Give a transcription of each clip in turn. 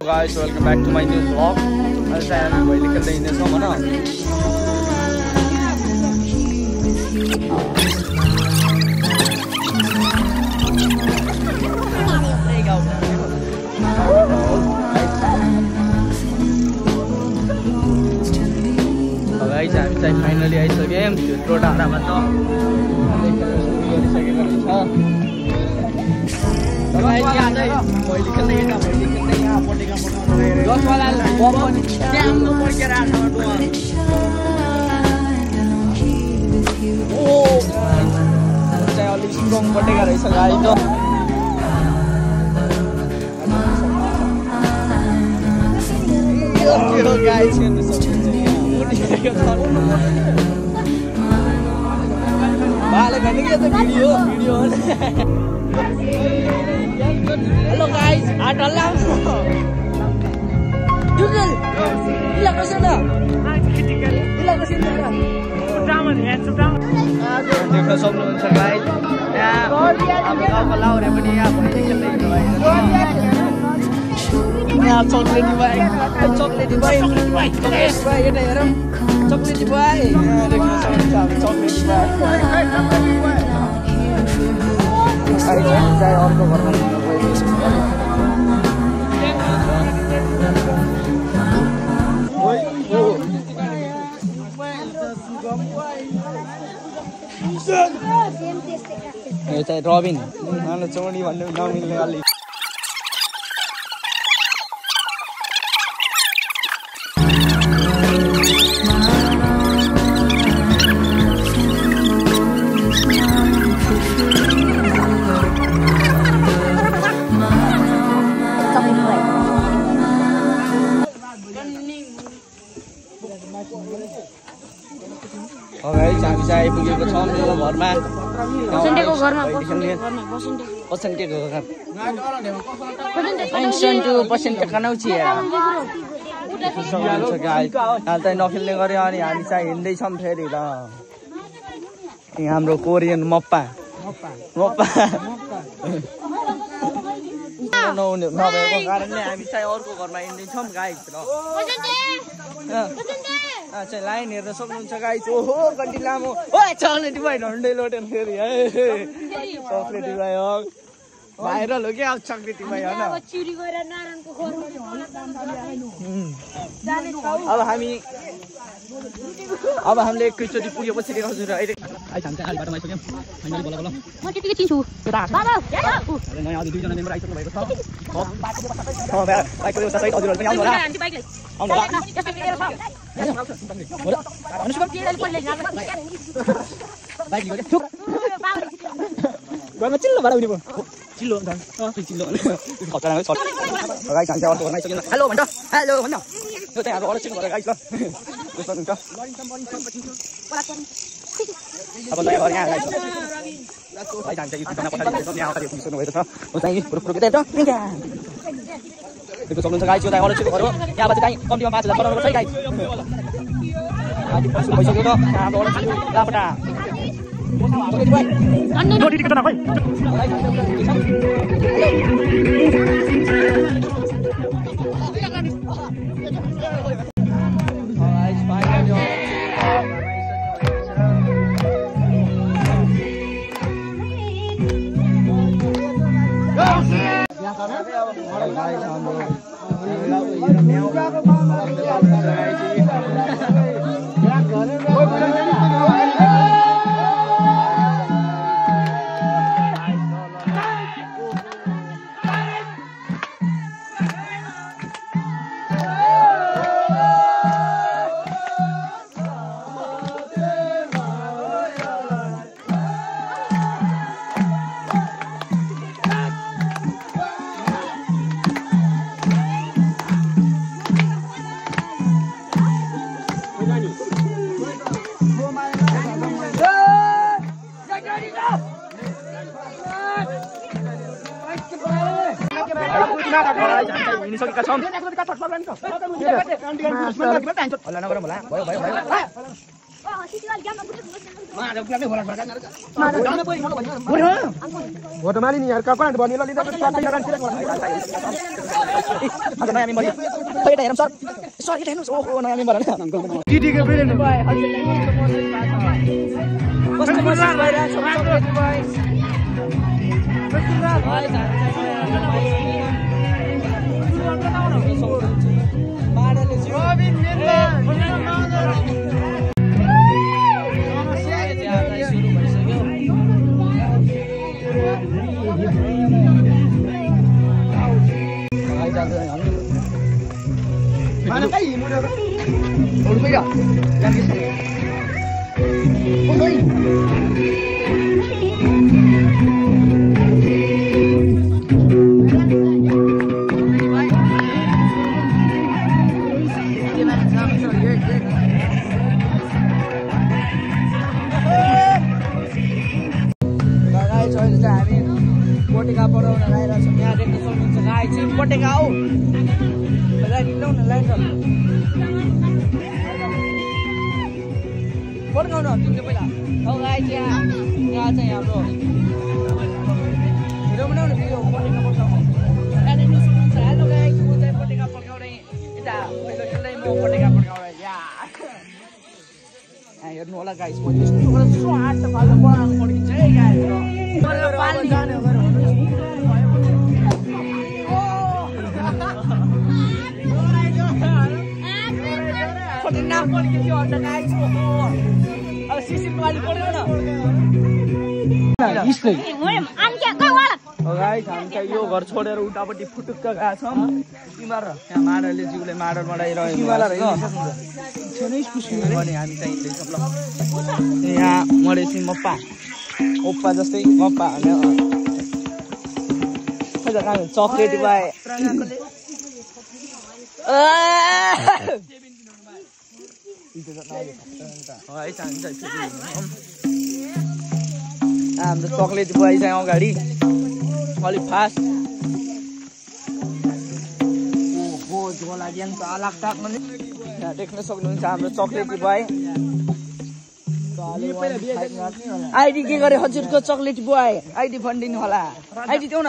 Guys, welcome back to my new vlog. As I am going to in this one. Guys, I'm finally I saw game. Throw down the Hello guys, ada lang. Judul, ilang ka sana? Ilang ka sana? देखो सब लोग guys. यहाँ अब गाँव का लाओ रे बनी यहाँ पर निकल रही है यहाँ चॉकलेट भाई ये नहीं यार चॉकलेट भाई यहाँ देखो सब चॉकलेट भाई चाय और को करना चाहे रॉबिन नाम चोरी वाले नाम मिलने वाली Saya pergi ke sana dengan hormat. Pasenteko घरमा pasenteko घर. pasent खानौ छिया. हाल त नखेल्ने गरे अनि हामी चाहिँ हिँड्दै छौं फेरि ल. यहाँ हाम्रो कोरियन मप्पा. नभएको कारणले हामी चाहिँ अर्को घरमा हिँड्दै छौं गाइस ल. अच्छा लाइन हेर्न सक्नुहुन्छ गाइस. ओहो कति लामो. ओए चक्लेटी भाइ ढन्डै लोटेन फेरि है. चक्लेटी भाइ हो. भाइरल हो क्या चक्लेटी भाइ हैन. अब हामीले एकैचोटि पुगेपछि देखाउँछु र अहिले आइ हामी चाहिँ आलिबाटमा आइसक्यौँ. फाइनली बोला बोला. म त्यतिकै चिन्छु. बाबा नयाँ अझै दुईजना मेम्बर आइसक्नु भएको छ. बाइकको एउटा साइड हजुरहरु पनि आउनु होला. आउनु होला. घरमा चिल्लो भएर उनी चिल्लो चिल्लो हेलो भन्छ हेलो भन्न यो चाहिँ हाम्रो अलक्षण गरेर गाइस ल हुन्छ अब त यहाँ गाइस भाइ जान्छ यो खाना पठाइदिन्छ यहाँ अगाडि पुगिसक्नु भएको छ. म चाहिँ पुरो के त देखो सक्नुहुन्छ गाइस. यो चाहिँ अलक्षण गरेर यहाँबाट चाहिँ कम्तीमा 5000 बनाउनु पर्छ है गाइस. भइसक्यो त हाम्रो अलक्षण लापटा नोटी टिकट नभई हिँडिसकेका छौँ. हल्ला नगरौँ होला. भयो. Mana kayak ini udah? Udah beda. Yang ini. Oh, sorry. पटेका पढाउन लगाइरहेको छौँ यहाँ देख्न सक्नुहुन्छ गाई चाहिँ पटेका हो ल्याउन पड्काउनु तिमीले पहिला अब गाई चाहिँ यहाँ चाहिँ हाम्रो भिडियो बनाउनु भिडियो पटेका पड्काउनु यहाँ देख्न सक्नुहुन्छ हेलो गाई म चाहिँ पटेका पड्काउने यता पहिलो खेल्दै म पटेका पड्काउने यहाँ हेर्नु होला गाई म त्यस्तो गरेर स्वाट फाल्दा बनाउनु पड्किन्छ है गाईहरू यो घर छोडेर उतापट्टि फुटुक्क गएका छौँ यहाँ माडलले जिउले माडल बनाइरहेको हामी चाहिँ यहाँ मरेपछि मप्पा ओप्पा जस्तै मप्पा चक्लेट पाए हाम्रो चक्लेट बोय चाहिँ अगाडि अलिक फास्ट झोला ज्ञान यहाँ देख्न सक्नुहुन्छ हाम्रो चक्लेट बोय आइडी के गरे हजुरको चक्लेट बोय आइडी भनिदिनु होला आइडी देऊ न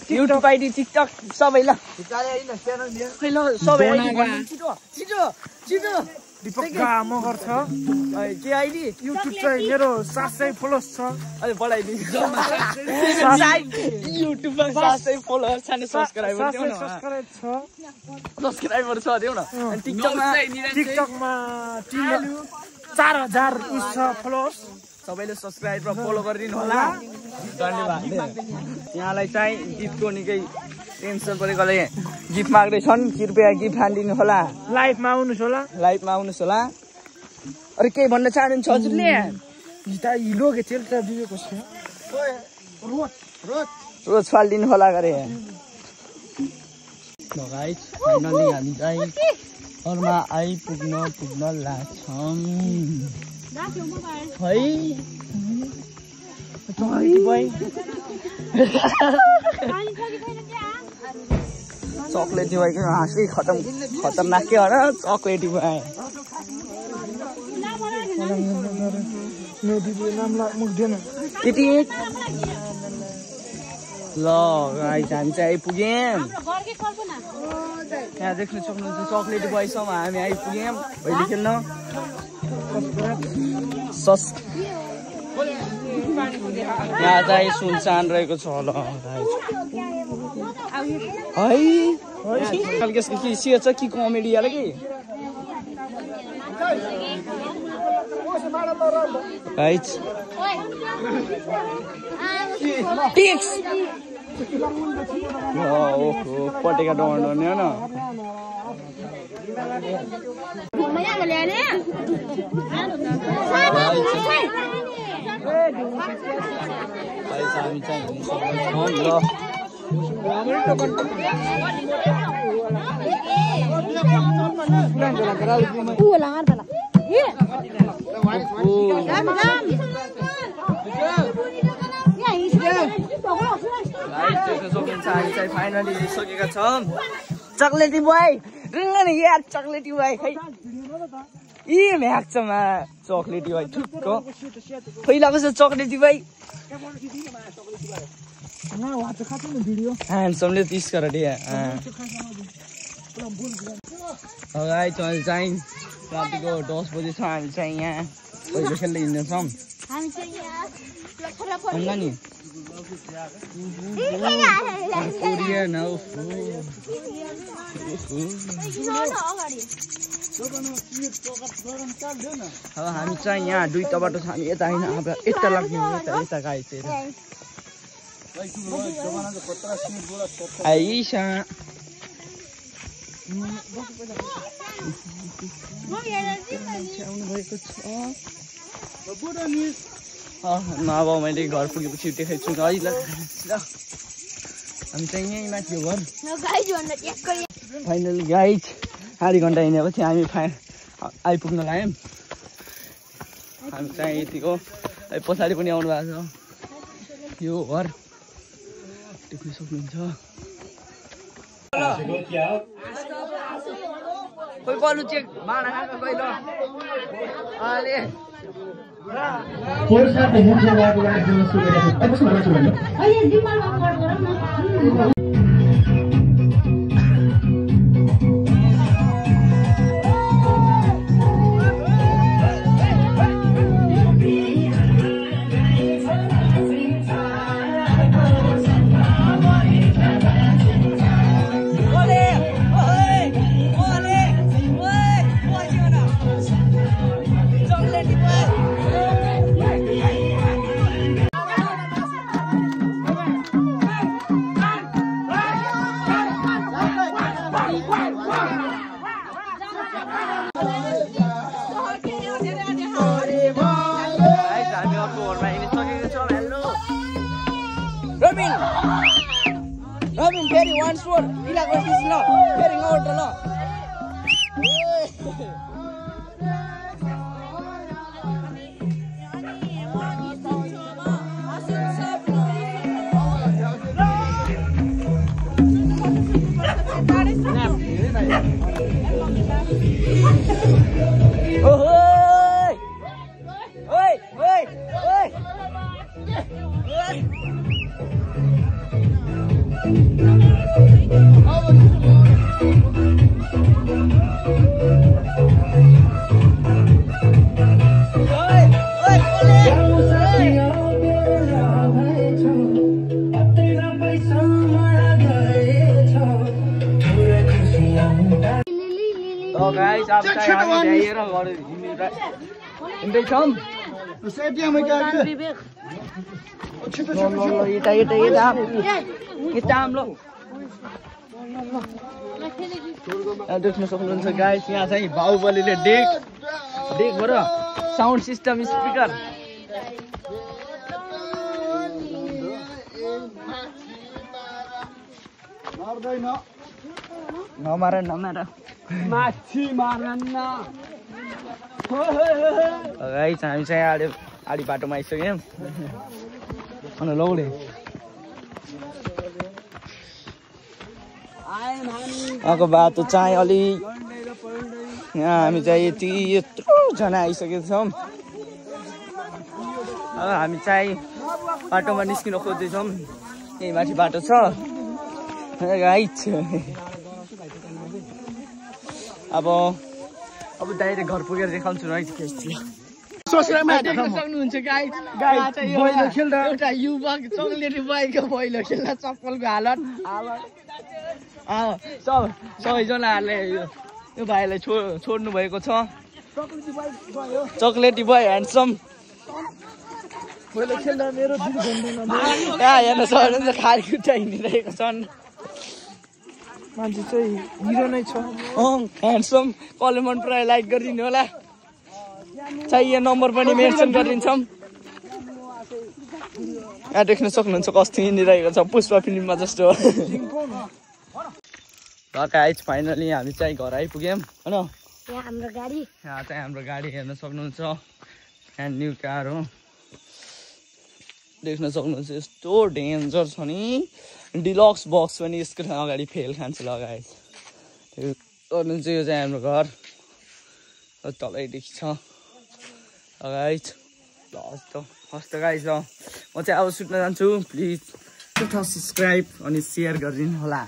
युट्युब आइडी टिकटक सबै ल सबै दीपक मगर छ के आइडी युट्युब चाहिँ मेरो 700 फलोअर्स छ अहिले बढाइदिन्छु युट्युबमा 700 फलोअर्स छ नि सब्स्क्राइबर छ देऊ न अनि टिकटकमा 4000 छ फलोअर्स सबैले सब्स्क्राइब र फलो गरिदिनु होला धन्यवाद यहाँलाई चाहिँ गिफ्टको निकै टेन्सन परेकोले गिफ्ट माग्दैछन् कृपया गिफ्ट हानिदिनु होला लाइभमा आउनुहोस् होला अरे के भन्न चाहनुहुन्छ हजुरले रोज फालिदिनु होला गरे फाइनली हामी चाहिँ घरमा आइपुग्न लाग्छौँ चक्लेटी भाइ के हाँसै खतरनाक के हो र चक्लेटी भाइ केटी ल गाइस हामी चाहिँ आइपुग्यौँ यहाँ देख्न सक्नुहुन्छ चक्लेटी भाइसम्म हामी आइपुग्यौँ भैली खेल्न यहाँ चाहिँ सुनसान रहेको छ ल है के सियो छ कि कमेडी वाला कि पटेका डोर्ने हो न हामी चाहिँ फाइनली सकेका छौँ चक्लेटी बोय नि यार चक्लेटी भाइ खै यी म्याक्समा चक्लेटी भाइ ठुक्क पहिलाको छ चक्लेटी भाइ ह्यान्डसमले 30 गरेर दिए गाइस चाहिँ रातिको 10 बजे छ हामी चाहिँ यहाँ पहिलो खेल्दै हिँड्दैछौँ हामी चाहिँ यहाँ भन्दा नि कोरियन हो अब हामी चाहिँ यहाँ दुईटा बाटो छ हामी यता होइन अब यता लाग्ने हो यता गाइस आइसा आउनुभएको छ अब मैले घर पुगेपछि देखाइछु है ल हामी चाहिँ यहीँ माथि हो घर फाइनल गाइज आधी घन्टा हिँडेपछि हामी आइपुग्न लाग्यौँ हामी चाहिँ यतिको पछाडि पनि आउनु भएको छ यो घर देख्न सक्नुहुन्छ खोइ बलु चेक माडा खाएको पहिलो अहिले Robin, फेरि once more इला गर्दिस् ल फेरि आउट ल guys, अब चाहिँ हामी ल्याएर घर हिँड्दैछौँ देख्न सक्नुहुन्छ गाइस यहाँ चाहिँ बाहुबलीले डेकबाट साउन्ड सिस्टम स्पिकर नमार माछी मार्न गाइस हामी चाहिँ आडी बाटोमा आइसक्यौँ अनि लौले आएको बाटो चाहिँ अलि यहाँ हामी चाहिँ यत्रोजना आइसकेका छौँ हामी चाहिँ बाटोमा निस्किन खोज्दैछौँ यही माथि बाटो छ गाइस अब डाइरेक्ट घर पुगेर देखाउँछु है सक्नुहुन्छ एउटा युवक चक्लेटी बाइकको पहिलो खेल्दा चप्पलको हालत सबैजनाहरूले यो भाइलाई छोड्नु भएको छ चक्लेटी बाइ ह्यान्डसम हेर्न सक्नुहुन्छ खाली खुट्टा हिँडिरहेको छन् मान्छे चाहिँ हिरो नै छ ह्यान्डसम कसले मन परायो लाइक गरिदिनु होला चाहिए नम्बर पनि मेन्सन गरिदिन्छौँ यहाँ देख्न सक्नुहुन्छ कस्तो हिँडिरहेको छ पुष्पा फिल्ममा जस्तो गाइस फाइनली हामी चाहिँ घर आइपुग्यौँ होइन यहाँ चाहिँ हाम्रो गाडी हेर्न सक्नुहुन्छ यहाँ न्यू कार हो देख्न सक्नुहुन्छ यस्तो डेन्जर छ नि डिलक्स बक्स पनि यसको अगाडि फेल खान्छ ल गाइस गर्नुहुन्छ यो चाहिँ हाम्रो घर तलैदेखि छ गाइज ल हस्त गाइज म चाहिँ अब सुत्न जान्छु प्लिज सब्सक्राइब अनि सेयर गरिदिनु होला।